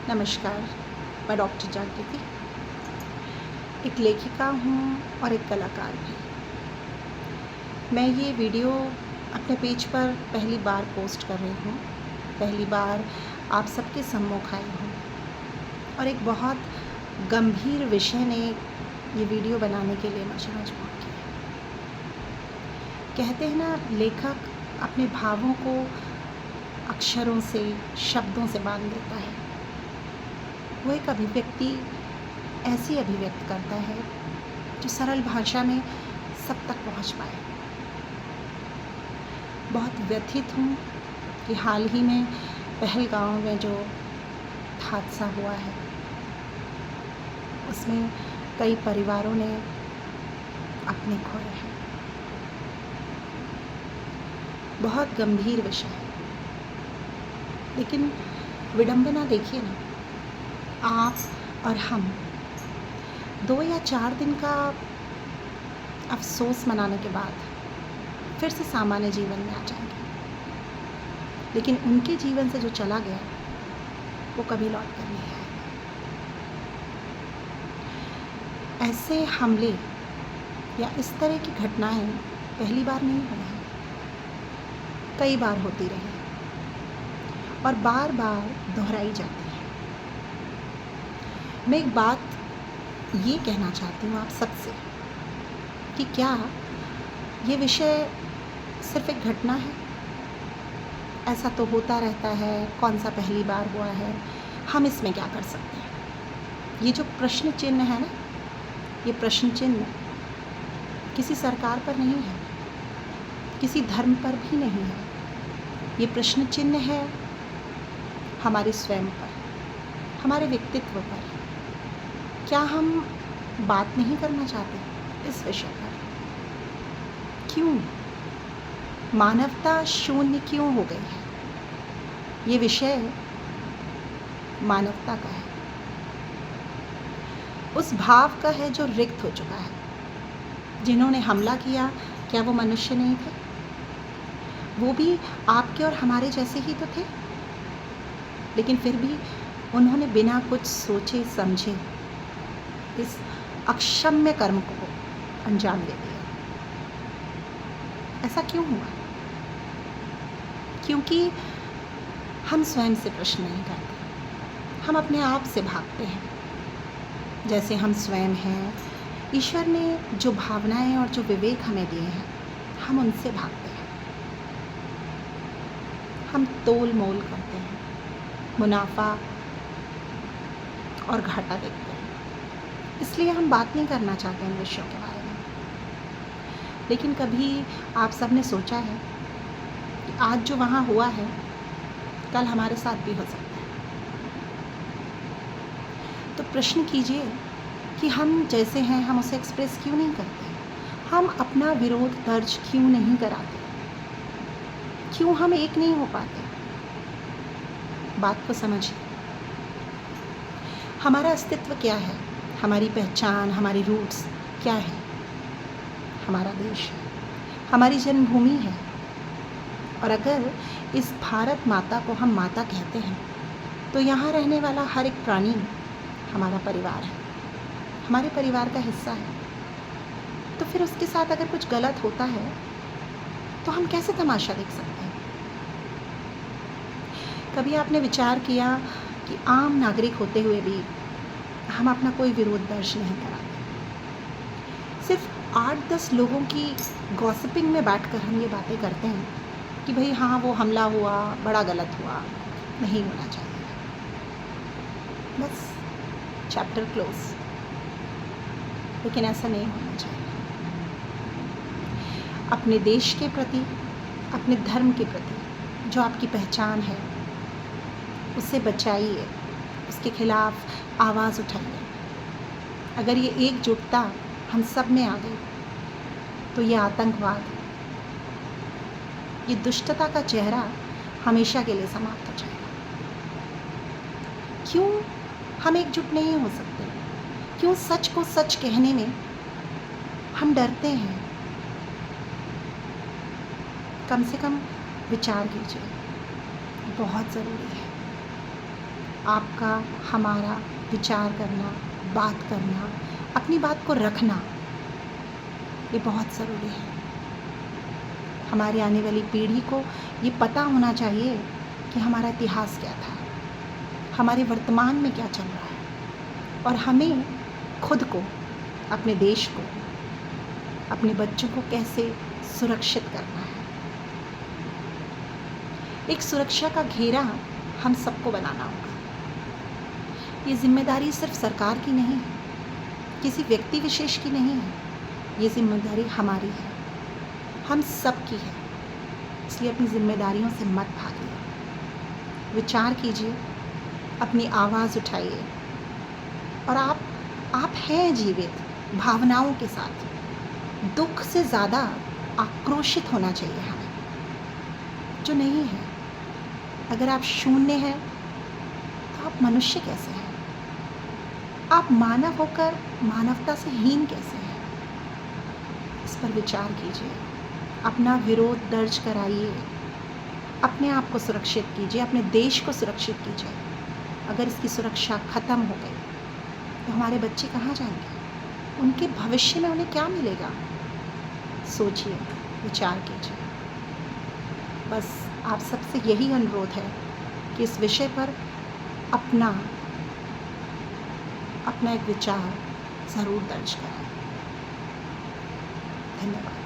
नमस्कार, मैं डॉक्टर जागृति, एक लेखिका हूँ और एक कलाकार भी। मैं ये वीडियो अपने पेज पर पहली बार पोस्ट कर रही हूँ, पहली बार आप सबके सम्मुख आई हूँ और एक बहुत गंभीर विषय ने ये वीडियो बनाने के लिए मुझे मजबूर किया। कहते हैं ना, लेखक अपने भावों को अक्षरों से, शब्दों से बांध देता है। वो एक अभिव्यक्ति ऐसी अभिव्यक्त करता है जो सरल भाषा में सब तक पहुंच पाए। बहुत व्यथित हूँ कि हाल ही में पहलगाँव में जो हादसा हुआ है उसमें कई परिवारों ने अपने खोए हैं। बहुत गंभीर विषय है, लेकिन विडंबना देखिए ना, आप और हम 2 या 4 दिन का अफ़सोस मनाने के बाद फिर से सामान्य जीवन में आ जाएंगे, लेकिन उनके जीवन से जो चला गया वो कभी लौट कर नहीं आएगा। ऐसे हमले या इस तरह की घटनाएं पहली बार नहीं हुई हैं, कई बार होती रही और बार बार दोहराई जाती है। मैं एक बात ये कहना चाहती हूँ आप सबसे कि क्या ये विषय सिर्फ एक घटना है? ऐसा तो होता रहता है, कौन सा पहली बार हुआ है, हम इसमें क्या कर सकते हैं? ये जो प्रश्न चिन्ह है ना, ये प्रश्न चिन्ह किसी सरकार पर नहीं है, किसी धर्म पर भी नहीं है। ये प्रश्न चिन्ह है हमारे स्वयं पर, हमारे व्यक्तित्व पर। क्या हम बात नहीं करना चाहते इस विषय पर? क्यों मानवता शून्य क्यों हो गई है? ये विषय मानवता का है, उस भाव का है जो रिक्त हो चुका है। जिन्होंने हमला किया, क्या वो मनुष्य नहीं थे? वो भी आपके और हमारे जैसे ही तो थे, लेकिन फिर भी उन्होंने बिना कुछ सोचे समझे इस अक्षम्य कर्म को अंजाम दे दिया। ऐसा क्यों हुआ? क्योंकि हम स्वयं से प्रश्न नहीं करते, हम अपने आप से भागते हैं। जैसे हम स्वयं हैं, ईश्वर ने जो भावनाएं और जो विवेक हमें दिए हैं, हम उनसे भागते हैं। हम तोल मोल करते हैं, मुनाफा और घाटा देखते हैं, इसलिए हम बात नहीं करना चाहते इन विषयों के बारे में। लेकिन कभी आप सब ने सोचा है कि आज जो वहाँ हुआ है कल हमारे साथ भी हो सकता है? तो प्रश्न कीजिए कि हम जैसे हैं हम उसे एक्सप्रेस क्यों नहीं करते? हम अपना विरोध दर्ज क्यों नहीं कराते? क्यों हम एक नहीं हो पाते? बात को समझिए। हमारा अस्तित्व क्या है? हमारी पहचान, हमारी रूट्स क्या है? हमारा देश है, हमारी जन्मभूमि है। और अगर इस भारत माता को हम माता कहते हैं तो यहाँ रहने वाला हर एक प्राणी हमारा परिवार है, हमारे परिवार का हिस्सा है। तो फिर उसके साथ अगर कुछ गलत होता है तो हम कैसे तमाशा देख सकते हैं? कभी आपने विचार किया कि आम नागरिक होते हुए भी हम अपना कोई विरोध दर्ज नहीं कराते? सिर्फ 8-10 लोगों की गॉसिपिंग में बैठकर हम ये बातें करते हैं कि भाई हाँ, वो हमला हुआ, बड़ा गलत हुआ, नहीं होना चाहिए, बस चैप्टर क्लोज। लेकिन ऐसा नहीं होना चाहिए। अपने देश के प्रति, अपने धर्म के प्रति जो आपकी पहचान है उसे बचाइए, उसके खिलाफ आवाज़ उठाइए। अगर ये एकजुटता हम सब में आ गई तो ये आतंकवाद, ये दुष्टता का चेहरा हमेशा के लिए समाप्त हो जाएगा। क्यों हम एकजुट नहीं हो सकते? क्यों सच को सच कहने में हम डरते हैं? कम से कम विचार कीजिए, बहुत ज़रूरी है। आपका, हमारा विचार करना, बात करना, अपनी बात को रखना, ये बहुत ज़रूरी है। हमारी आने वाली पीढ़ी को ये पता होना चाहिए कि हमारा इतिहास क्या था, हमारे वर्तमान में क्या चल रहा है, और हमें खुद को, अपने देश को, अपने बच्चों को कैसे सुरक्षित करना है। एक सुरक्षा का घेरा हम सबको बनाना होगा। ये जिम्मेदारी सिर्फ सरकार की नहीं है, किसी व्यक्ति विशेष की नहीं है, ये जिम्मेदारी हमारी है, हम सब की है। इसलिए अपनी जिम्मेदारियों से मत भागिए, विचार कीजिए, अपनी आवाज़ उठाइए, और आप हैं जीवित भावनाओं के साथ। दुख से ज़्यादा आक्रोशित होना चाहिए हमें, जो नहीं है। अगर आप शून्य हैं तो आप मनुष्य कैसे हैं? आप मानव होकर मानवता से हीन कैसे हैं? इस पर विचार कीजिए, अपना विरोध दर्ज कराइए, अपने आप को सुरक्षित कीजिए, अपने देश को सुरक्षित कीजिए। अगर इसकी सुरक्षा ख़त्म हो गई तो हमारे बच्चे कहाँ जाएंगे? उनके भविष्य में उन्हें क्या मिलेगा? सोचिए, विचार कीजिए। बस आप सबसे यही अनुरोध है कि इस विषय पर अपना एक विचार ज़रूर दर्ज कराएं। धन्यवाद।